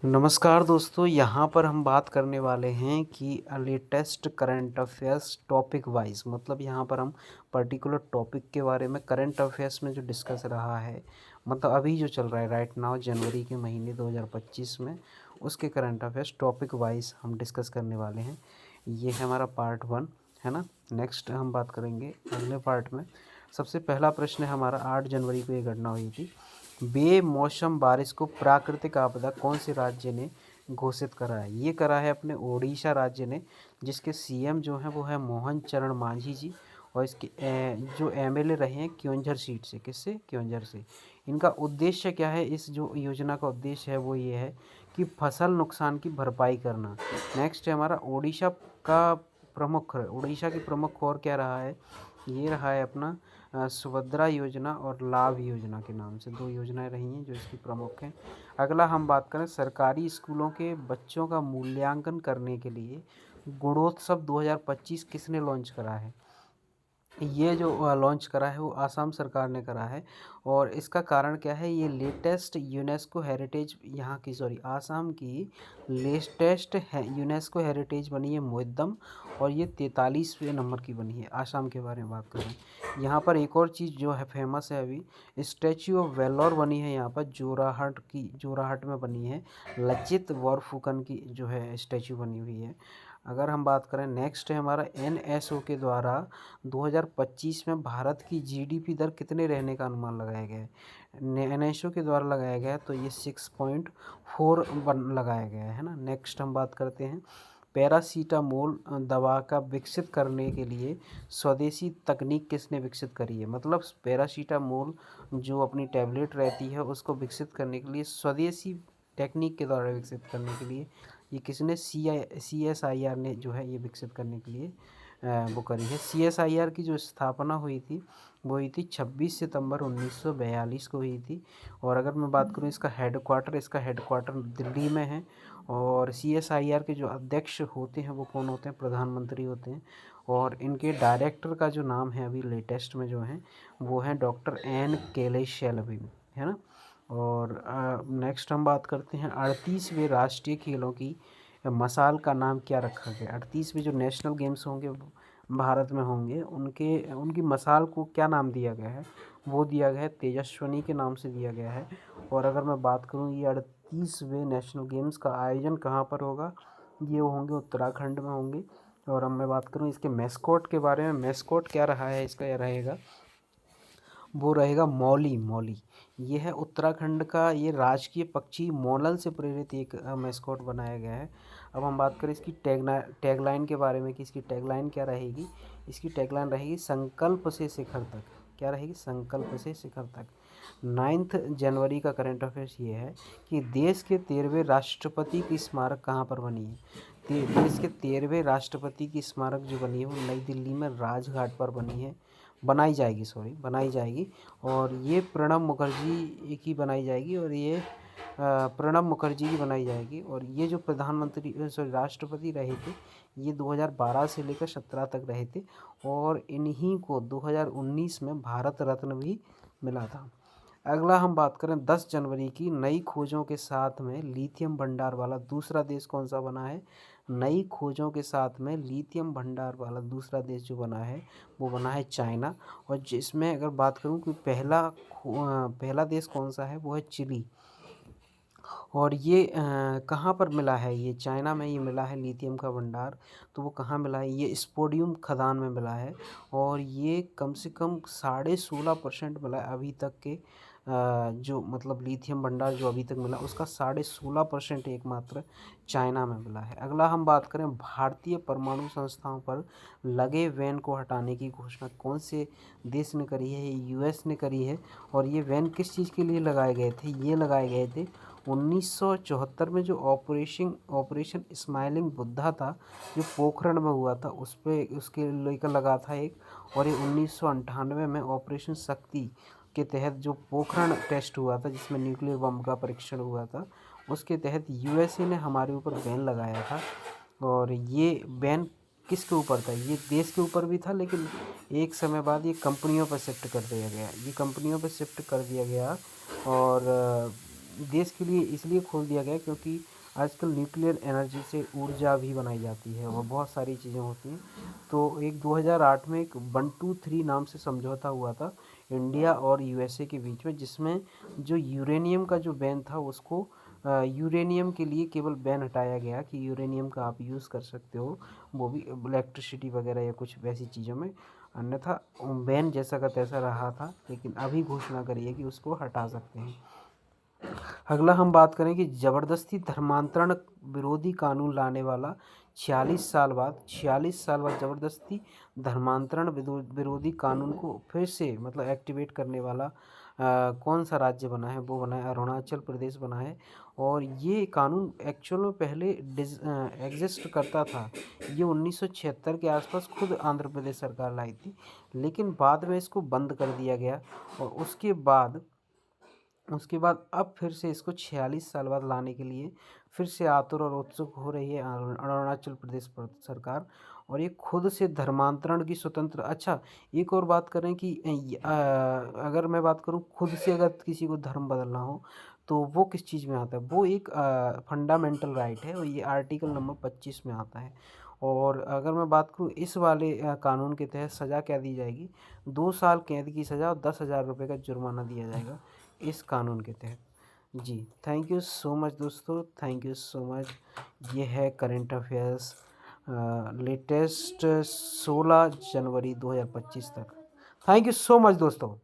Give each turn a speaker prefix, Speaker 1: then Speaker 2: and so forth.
Speaker 1: नमस्कार दोस्तों, यहाँ पर हम बात करने वाले हैं कि latest current affairs topic wise, मतलब यहाँ पर हम पर्टिकुलर टॉपिक के बारे में करंट अफेयर्स में जो डिस्कस रहा है, मतलब अभी जो चल रहा है राइट नाउ जनवरी के महीने 2025 में, उसके करंट अफेयर्स टॉपिक वाइज हम डिस्कस करने वाले हैं। ये है हमारा पार्ट 1, है ना। नेक्स्ट हम बात करेंगे अगले पार्ट में। सबसे पहला प्रश्न है हमारा, 8 जनवरी को ये घटना हुई थी। बेमौसम बारिश को प्राकृतिक आपदा कौन से राज्य ने घोषित करा है? ये करा है अपने ओडिशा राज्य ने, जिसके सीएम जो हैं वो है मोहन चरण मांझी जी। और इसके जो एमएलए रहे हैं क्योंझर सीट से। किससे? क्योंझर से। इनका उद्देश्य क्या है? इस जो योजना का उद्देश्य है वो ये है कि फसल नुकसान की भरपाई करना। नेक्स्ट है हमारा ओडिशा का प्रमुख, उड़ीसा की प्रमुख और क्या रहा है? ये रहा है अपना सुभद्रा योजना और लाभ योजना के नाम से 2 योजनाएं रही हैं जो इसकी प्रमुख हैं। अगला हम बात करें, सरकारी स्कूलों के बच्चों का मूल्यांकन करने के लिए गुणोत्सव 2025 किसने लॉन्च करा है? ये जो लॉन्च करा है वो आसाम सरकार ने करा है। और इसका कारण क्या है? ये लेटेस्ट यूनेस्को हेरिटेज, यहाँ की सॉरी आसाम की लेटेस्ट है यूनेस्को हेरिटेज बनी है मोइदम, और ये 43वें नंबर की बनी है। आसाम के बारे में बात करें, यहाँ पर एक और चीज़ जो है फेमस है अभी, स्टैचू ऑफ वेलोर बनी है यहाँ पर जोराहट में बनी है। लचित बोरफुकन की जो है स्टैचू बनी हुई है। अगर हम बात करें, नेक्स्ट है हमारा, एनएसओ के द्वारा 2025 में भारत की जीडीपी दर कितने रहने का अनुमान लगाया गया है? एनएसओ के द्वारा लगाया गया है तो ये 6.4 लगाया गया है ना। नेक्स्ट हम बात करते हैं, पैरासीटामोल दवा का विकसित करने के लिए स्वदेशी तकनीक किसने विकसित करी है? मतलब पैरासीटामोल जो अपनी टैबलेट रहती है उसको विकसित करने के लिए स्वदेशी टेक्निक के द्वारा विकसित करने के लिए ये किसने, CSIR ने जो है ये विकसित करने के लिए वो करी है। CSIR की जो स्थापना हुई थी वो हुई थी 26 सितंबर 1942 को हुई थी। और अगर मैं बात करूँ इसका हेडक्वार्टर दिल्ली में है। और CSIR के जो अध्यक्ष होते हैं वो कौन होते हैं? प्रधानमंत्री होते हैं। और इनके डायरेक्टर का जो नाम है अभी लेटेस्ट में जो है वो है डॉक्टर एन कैलेशेलवी, है ना। और नेक्स्ट हम बात करते हैं, 38वें राष्ट्रीय खेलों की मसाल का नाम क्या रखा गया? 38वें जो नेशनल गेम्स होंगे भारत में होंगे, उनकी मसाल को क्या नाम दिया गया है? वो दिया गया है तेजस्विनी के नाम से दिया गया है। और अगर मैं बात करूँ, ये 38वें नेशनल गेम्स का आयोजन कहाँ पर होगा? ये होंगे उत्तराखंड में होंगे। और अब मैं बात करूँ इसके मैस्कोट के बारे में, मैस्कोट क्या रहा है इसका? यह रहेगा, वो रहेगा मौली। मौली ये है उत्तराखंड का ये राजकीय पक्षी मोलल से प्रेरित एक मैस्कॉट बनाया गया है। अब हम बात करें इसकी टैगलाइन के बारे में कि इसकी टैगलाइन क्या रहेगी? इसकी टैगलाइन रहेगी संकल्प से शिखर तक। क्या रहेगी? संकल्प से शिखर तक। 9 जनवरी का करंट अफेयर्स ये है कि देश के 13वें राष्ट्रपति की स्मारक कहाँ पर बनी है? देश के 13वें राष्ट्रपति की स्मारक जो बनी है वो नई दिल्ली में राजघाट पर बनाई जाएगी। और ये प्रणब मुखर्जी की बनाई जाएगी। और ये प्रणब मुखर्जी की बनाई जाएगी। और ये जो राष्ट्रपति रहे थे, ये 2012 से लेकर 17 तक रहे थे। और इन्हीं को 2019 में भारत रत्न भी मिला था। अगला हम बात करें, 10 जनवरी की नई खोजों के साथ में लिथियम भंडार वाला दूसरा देश कौन सा बना है? नई खोजों के साथ में लिथियम भंडार वाला दूसरा देश जो बना है वो बना है चाइना। और जिसमें अगर बात करूं कि पहला देश कौन सा है, वो है चिली। और ये कहाँ पर मिला है? ये चाइना में ये मिला है लिथियम का भंडार। तो वो कहाँ मिला है? ये स्पोडियम खदान में मिला है। और ये कम से कम 16.5% मिला है अभी तक के, जो मतलब लिथियम भंडार जो अभी तक मिला उसका 16.5% एकमात्र चाइना में मिला है। अगला हम बात करें, भारतीय परमाणु संस्थाओं पर लगे बैन को हटाने की घोषणा कौन से देश ने करी है? ये यूएस ने करी है। और ये बैन किस चीज़ के लिए लगाए गए थे? ये लगाए गए थे 1974 में जो ऑपरेशन स्माइलिंग बुद्धा था, जो पोखरण में हुआ था, उसके लेकर लगा था एक। और ये 1998 में ऑपरेशन शक्ति के तहत जो पोखरण टेस्ट हुआ था, जिसमें न्यूक्लियर बम का परीक्षण हुआ था, उसके तहत यूएसए ने हमारे ऊपर बैन लगाया था। और ये बैन किसके ऊपर था? ये देश के ऊपर भी था, लेकिन एक समय बाद ये कंपनियों पर शिफ्ट कर दिया गया। और देश के लिए इसलिए खोल दिया गया क्योंकि आजकल न्यूक्लियर एनर्जी से ऊर्जा भी बनाई जाती है और बहुत सारी चीज़ें होती हैं। तो एक 2008 में एक 123 नाम से समझौता हुआ था इंडिया और यूएसए के बीच में, जिसमें जो यूरेनियम का जो बैन था उसको यूरेनियम के लिए केवल बैन हटाया गया कि यूरेनियम का आप यूज़ कर सकते हो, वो भी इलेक्ट्रिसिटी वगैरह या कुछ वैसी चीज़ों में। अन्यथा बैन जैसा का तैसा रहा था, लेकिन अभी घोषणा करी है कि उसको हटा सकते हैं। अगला हम बात करें कि ज़बरदस्ती धर्मांतरण विरोधी कानून लाने वाला 46 साल बाद ज़बरदस्ती धर्मांतरण विरोधी कानून को फिर से मतलब एक्टिवेट करने वाला कौन सा राज्य बना है, वो बना है अरुणाचल प्रदेश बना है। और ये कानून एक्चुअल में पहले एग्जिस्ट करता था, ये 1976 के आसपास खुद आंध्र प्रदेश सरकार लाई थी, लेकिन बाद में इसको बंद कर दिया गया। और उसके बाद अब फिर से इसको 46 साल बाद लाने के लिए फिर से आतुर और उत्सुक हो रही है अरुणाचल प्रदेश सरकार। और ये खुद से धर्मांतरण की स्वतंत्र, अच्छा एक और बात करें कि अगर मैं बात करूँ खुद से अगर किसी को धर्म बदलना हो तो वो किस चीज़ में आता है, वो एक फंडामेंटल राइट है और ये आर्टिकल नंबर 25 में आता है। और अगर मैं बात करूँ इस वाले कानून के तहत सज़ा क्या दी जाएगी, 2 साल कैद की सज़ा और 10,000 रुपये का जुर्माना दिया जाएगा इस कानून के तहत। जी थैंक यू सो मच दोस्तों, थैंक यू सो मच। ये है करंट अफेयर्स लेटेस्ट 16 जनवरी 2025 तक। थैंक यू सो मच दोस्तों।